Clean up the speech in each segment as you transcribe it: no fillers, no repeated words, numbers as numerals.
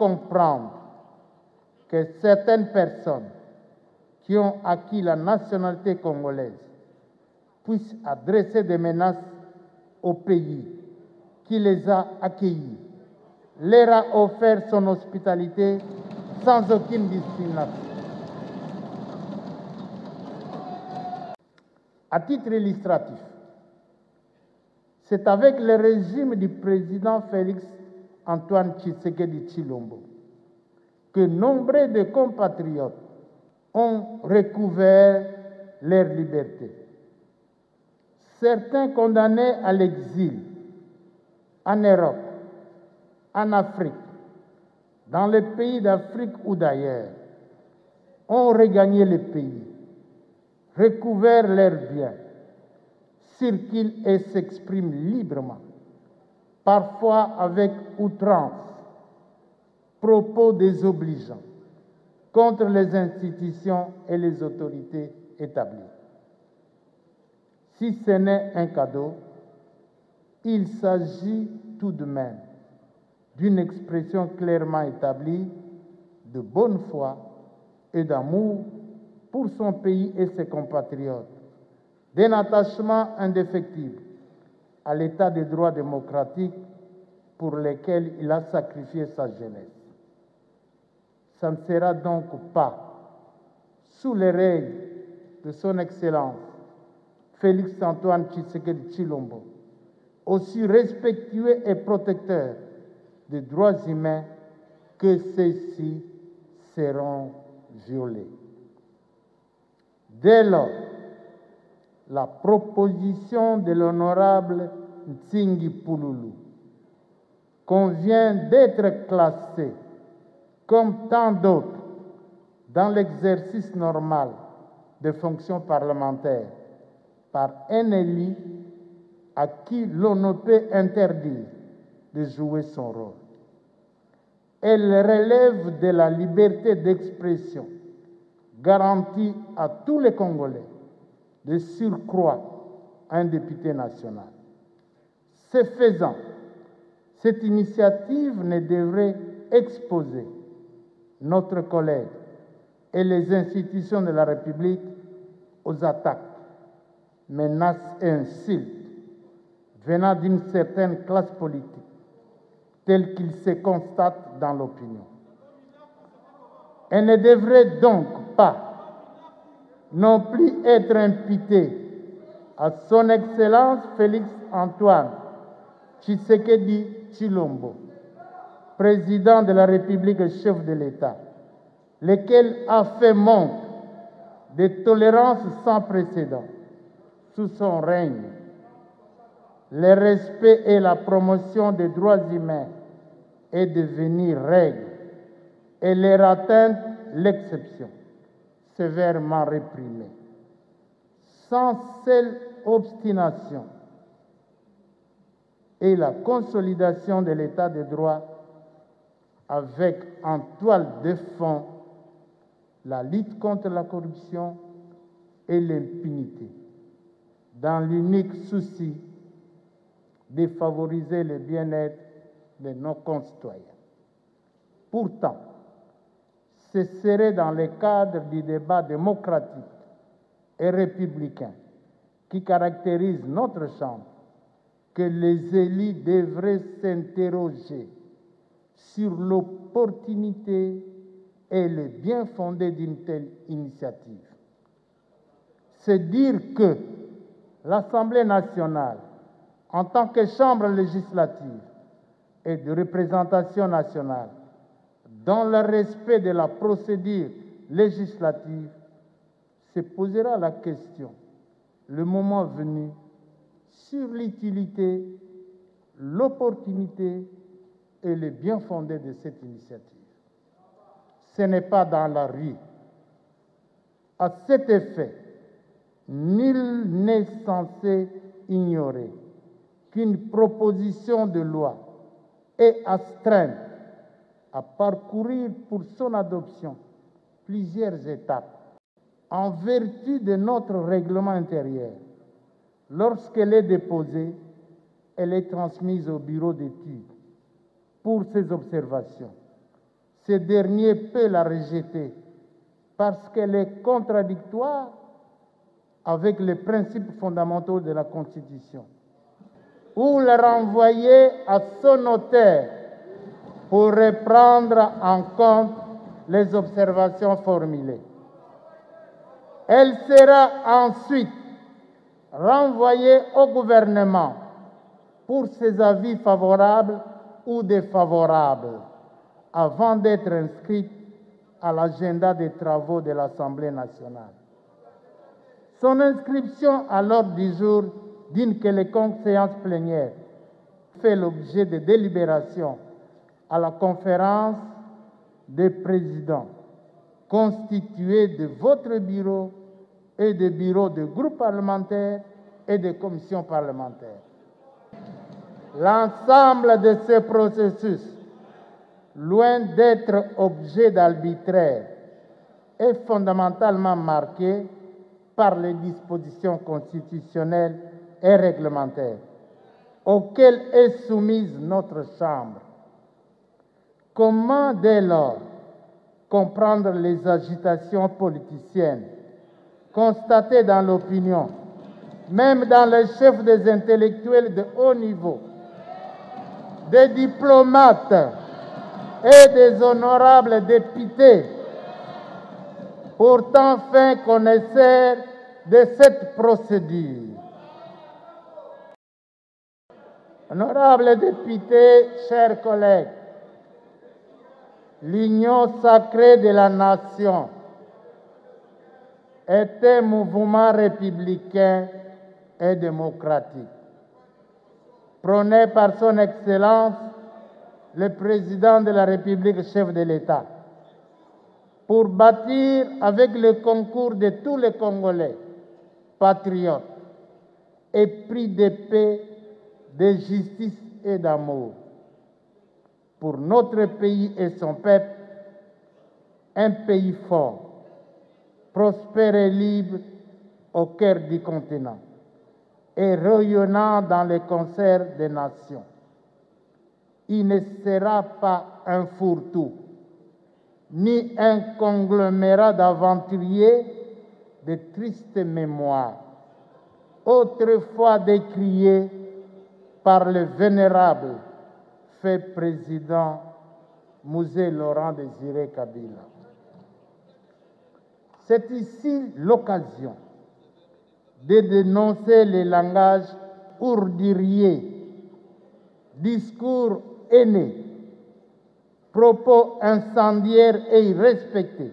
comprendre que certaines personnes qui ont acquis la nationalité congolaise puissent adresser des menaces au pays qui les a accueillis, leur a offert son hospitalité sans aucune discrimination. À titre illustratif, c'est avec le régime du président Félix Antoine Tshisekedi Tshilombo que nombre de compatriotes ont recouvert leur liberté. Certains condamnés à l'exil en Europe, en Afrique, dans les pays d'Afrique ou d'ailleurs, ont regagné le pays, recouvert leurs biens, circulent et s'expriment librement, parfois avec outrance, propos désobligeants contre les institutions et les autorités établies. Si ce n'est un cadeau, il s'agit tout de même d'une expression clairement établie de bonne foi et d'amour pour son pays et ses compatriotes, d'un attachement indéfectible à l'état des droits démocratiques pour lesquels il a sacrifié sa jeunesse. Ça ne sera donc pas sous les règles de son Excellence Félix Antoine Tshisekedi Tshilombo, aussi respectueux et protecteur des droits humains, que ceux-ci seront violés. Dès lors, la proposition de l'honorable Ntsingui Pouloulou convient d'être classée comme tant d'autres dans l'exercice normal des fonctions parlementaires par un élu à qui l'on ne peut interdire de jouer son rôle. Elle relève de la liberté d'expression garantie à tous les Congolais, de surcroît un député national. Ce faisant, cette initiative ne devrait exposer notre collègue et les institutions de la République aux attaques, menaces et insultes venant d'une certaine classe politique, tel qu'il se constate dans l'opinion. Elle ne devrait donc pas non plus être imputée à son Excellence Félix Antoine Tshisekedi Tshilombo, président de la République et chef de l'État, lequel a fait montre de tolérance sans précédent sous son règne. Le respect et la promotion des droits humains est devenu règle et leur atteinte l'exception, sévèrement réprimée. Sans cette obstination et la consolidation de l'état de droit, avec en toile de fond la lutte contre la corruption et l'impunité, dans l'unique souci de favoriser le bien-être de nos concitoyens. Pourtant, ce serait dans le cadre du débat démocratique et républicain qui caractérise notre Chambre que les élus devraient s'interroger sur l'opportunité et le bien fondé d'une telle initiative. C'est dire que l'Assemblée nationale, en tant que chambre législative et de représentation nationale, dans le respect de la procédure législative, se posera la question, le moment venu, sur l'utilité, l'opportunité et le bien fondé de cette initiative. Ce n'est pas dans la rue. À cet effet, nul n'est censé ignorer qu'une proposition de loi est astreinte à parcourir pour son adoption plusieurs étapes. En vertu de notre règlement intérieur, lorsqu'elle est déposée, elle est transmise au bureau d'études pour ses observations, ce dernier peut la rejeter parce qu'elle est contradictoire avec les principes fondamentaux de la Constitution, ou la renvoyer à son auteur pour reprendre en compte les observations formulées. Elle sera ensuite renvoyée au gouvernement pour ses avis favorables ou défavorables avant d'être inscrite à l'agenda des travaux de l'Assemblée nationale. Son inscription à l'ordre du jour d'une quelconque séance plénière fait l'objet de délibérations à la conférence des présidents constituée de votre bureau et des bureaux de groupes parlementaires et de commissions parlementaires. L'ensemble de ce processus, loin d'être objet d'arbitraire, est fondamentalement marqué par les dispositions constitutionnelles et réglementaires auxquelles est soumise notre Chambre. Comment, dès lors, comprendre les agitations politiciennes constatées dans l'opinion, même dans les chefs des intellectuels de haut niveau, des diplomates et des honorables députés, pourtant fin connaisseurs de cette procédure? Honorables députés, chers collègues, l'Union sacrée de la nation est un mouvement républicain et démocratique, prôné par son Excellence, le Président de la République, chef de l'État, pour bâtir, avec le concours de tous les Congolais, patriotes, épris de paix, de justice et d'amour, pour notre pays et son peuple, un pays fort, prospère et libre au cœur du continent et rayonnant dans les concerts des nations. Il ne sera pas un fourre-tout, ni un conglomérat d'aventuriers de tristes mémoires, autrefois décriés par le vénérable fait président Mosé Laurent Désiré Kabila. C'est ici l'occasion de dénoncer les langages ourduriers, discours haineux, propos incendiaires et irrespectés,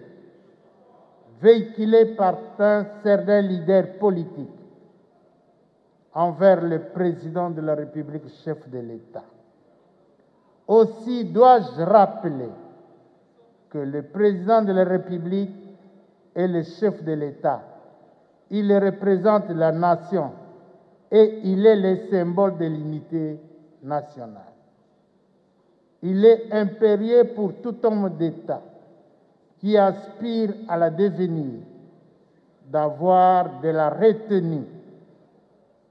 véhiculés par certains leaders politiques envers le président de la République, chef de l'État. Aussi dois-je rappeler que le président de la République est le chef de l'État. Il représente la nation et il est le symbole de l'unité nationale. Il est impérieux pour tout homme d'État qui aspire à la devenir d'avoir de la retenue,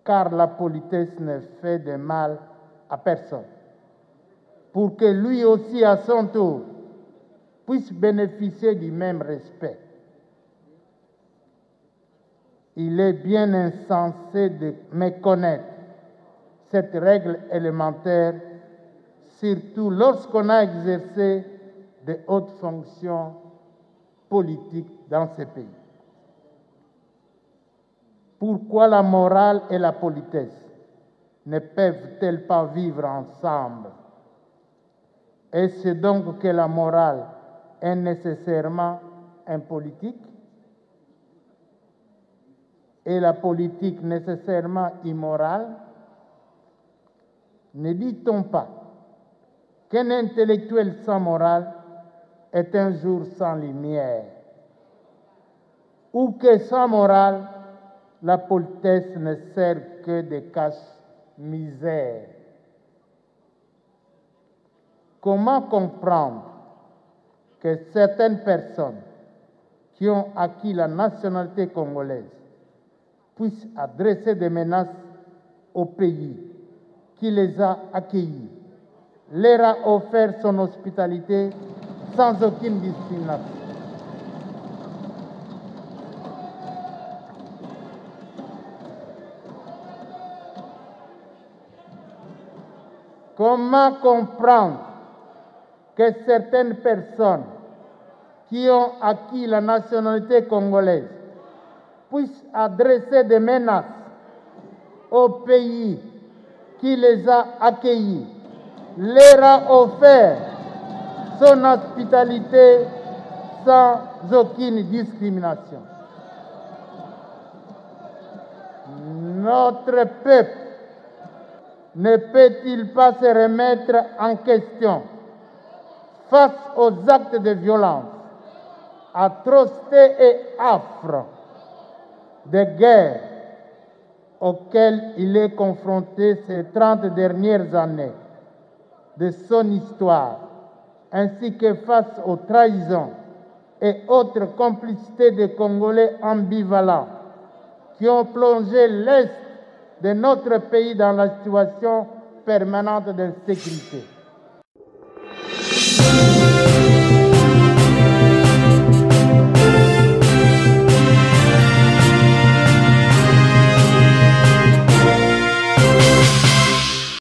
car la politesse ne fait de mal à personne, pour que lui aussi, à son tour, puisse bénéficier du même respect. Il est bien insensé de méconnaître cette règle élémentaire, surtout lorsqu'on a exercé de hautes fonctions politiques dans ce pays. Pourquoi la morale et la politesse ne peuvent-elles pas vivre ensemble? Est-ce donc que la morale est nécessairement impolitique et la politique nécessairement immorale? Ne dit-on pas qu'un intellectuel sans morale est un jour sans lumière, ou que sans morale, la politesse ne sert que de cache-misère? Comment comprendre que certaines personnes qui ont acquis la nationalité congolaise puissent adresser des menaces au pays qui les a accueillis, leur a offert son hospitalité sans aucune discrimination. Comment comprendre que certaines personnes qui ont acquis la nationalité congolaise puissent adresser des menaces au pays qui les a accueillis, leur a offert son hospitalité sans aucune discrimination? Notre peuple ne peut-il pas se remettre en question face aux actes de violence, atrocités et affres de guerre auxquels il est confronté ces 30 dernières années de son histoire, ainsi que face aux trahisons et autres complicités des Congolais ambivalents qui ont plongé l'Est de notre pays dans la situation permanente d'insécurité.